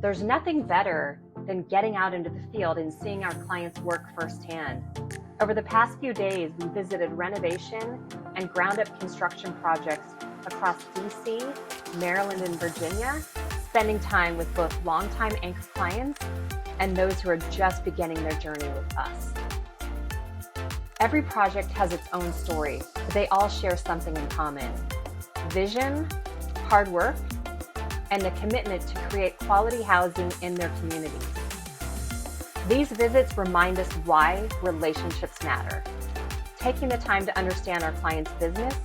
There's nothing better than getting out into the field and seeing our clients work firsthand. Over the past few days, we visited renovation and ground-up construction projects across DC, Maryland, and Virginia, spending time with both longtime anchor clients and those who are just beginning their journey with us. Every project has its own story, but they all share something in common: vision, hard work, and the commitment to create quality housing in their communities. These visits remind us why relationships matter. Taking the time to understand our clients' business,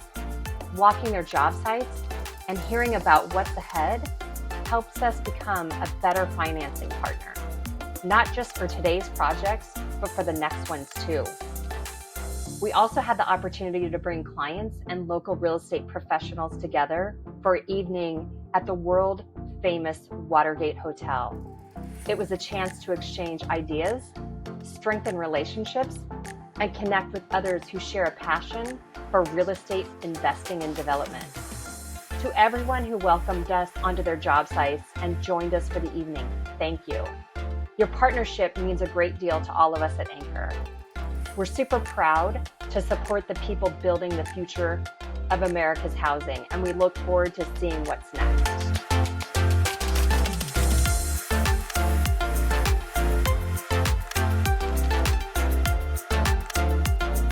walking their job sites, and hearing about what's ahead helps us become a better financing partner, not just for today's projects, but for the next ones too. We also had the opportunity to bring clients and local real estate professionals together for an evening at the world-famous Watergate Hotel. It was a chance to exchange ideas, strengthen relationships, and connect with others who share a passion for real estate investing and development. To everyone who welcomed us onto their job sites and joined us for the evening, thank you. Your partnership means a great deal to all of us at Anchor. We're super proud to support the people building the future of America's housing, and we look forward to seeing what's next.